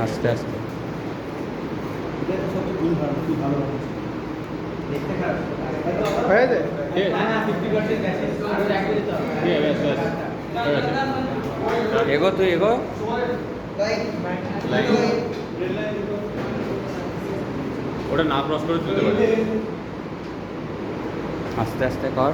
আস্তে আস্তে এগো তুই এগো ওটা না ক্রস করে তুলতে পারে। আস্তে আস্তে কর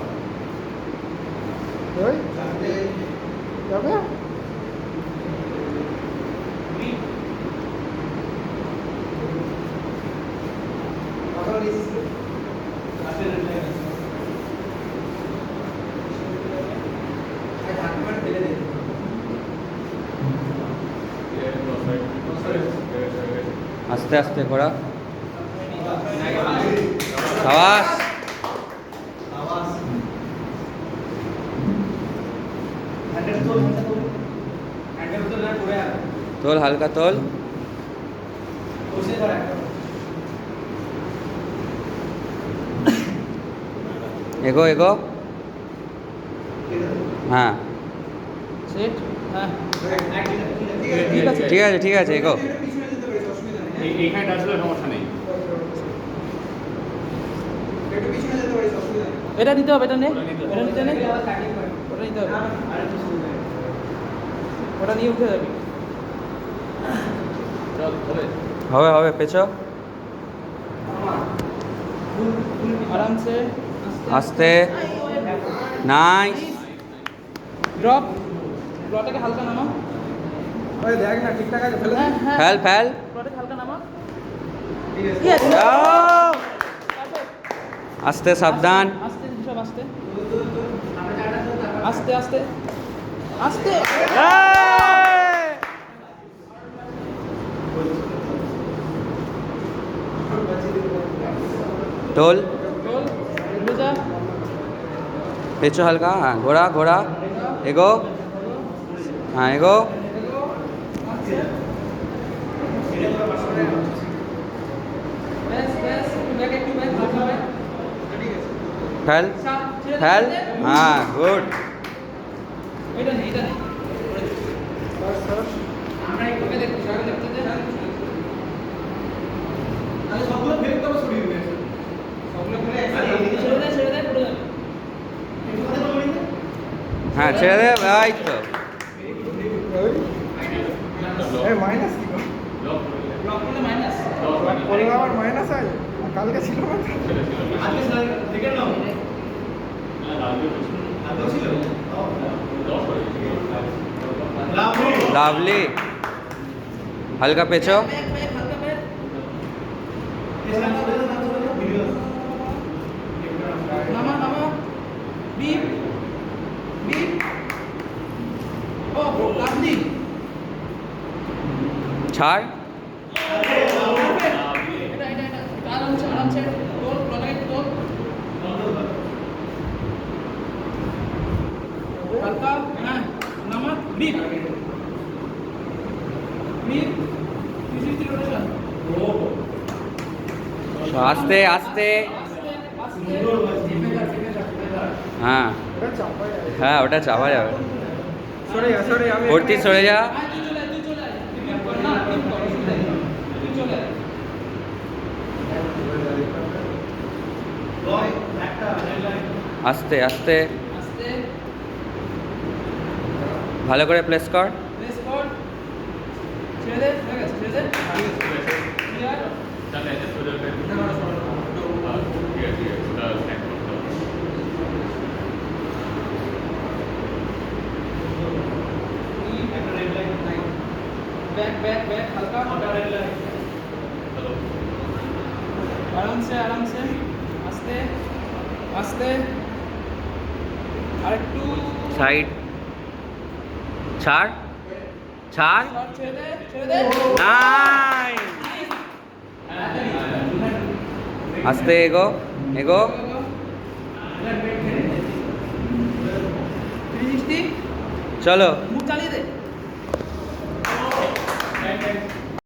আস্তে আস্তে করা সাবাস তোল হালকা তোল এগো এগো হ্যাঁ ঠিক আছে ঠিক আছে এগো এইখানে আসলে সমস্যা নেই। এটা নিতে হবে, এটা নে, এটা নিতে নে, ওটা নিতে হবে, ওটা নিয়ে উঠে যাবি। হবে হবে পেছো আরামসে আস্তে নাইস ড্রপ, ড্রপটাকে হালকা নামা। দেখ না ঠিকঠাক আছে, ফেলে হ্যাঁ হ্যাঁ, ফেল ফেল ড্রপটাকে হালকা নামা। যাও। আস্তে সাবধান আস্তে সব আস্তে আস্তে আস্তে আস্তে। টোল চল এগুলো যা, পেছো হালকা হ্যাঁ ঘোড়া ঘোড়া এগো হ্যাঁ এগো ব্যাস ব্যাস, ব্যাক একটু ব্যাক, হালকা ব্যাক। ফেল ফেল হ্যাঁ গুড এটা নেই, এটা নেই। আমরা এইভাবে দেখতে আগে দেখতে দে। তাহলে সবগুলো ফেলে তবে সরিয়ে দিবে, সবগুলো ফেলে ছেড়ে দে পড়ে যাবে। হ্যাঁ ছেড়ে দে এই তো মাইনাস কি ব্লক করলে মাইনাস। করে আবার মাইনাস হয়, কালকে ছিল না আজকে দেখে নাও আদৌ ছিল লাভলি হালকা পেছো ব্যাক ব্যাক, হালকা ব্যাক। নামা নামা, বিপ বিপ। ও লাভলি। ছাড় এটা আরামসে আরামসে তোল, ব্লকটাকে একটু তোল হালকা। হ্যাঁ নামা, বিপ বিপ, 360 রোটেশন। আস্তে আস্তে আস্তে হ্যাঁ হ্যাঁ ওটা চাপা যাবে সরে যা সরে আমি ভর্তি সরে যা আয়, তুই চলে আয়, তুই চলে আয়। তুই বিপ কর না, বিপ কর, অসুবিধা নেই। তুই চলে আয়। আস্তে আস্তে আস্তে ভালো করে প্লেস কর প্রেস কর, ছেড়ে দে, হয়ে গেছে, ছেড়ে দে। ক্লিয়ার। তাহলে এটা সোজা করে ঠিক আছে ঠিক আছে ওটা স্ন্যাক করতে হবে। ব্যাক ব্যাক ব্যাক, হালকা আরামসে আরামসে, আস্তে আস্তে, আরেকটু সাইড ছাড় ছাড় শর্ট, ছেড়ে দে, ছেড়ে দে। নাইস আস্তে এগো এগো 360, চলো মুখ চালিয়ে দে।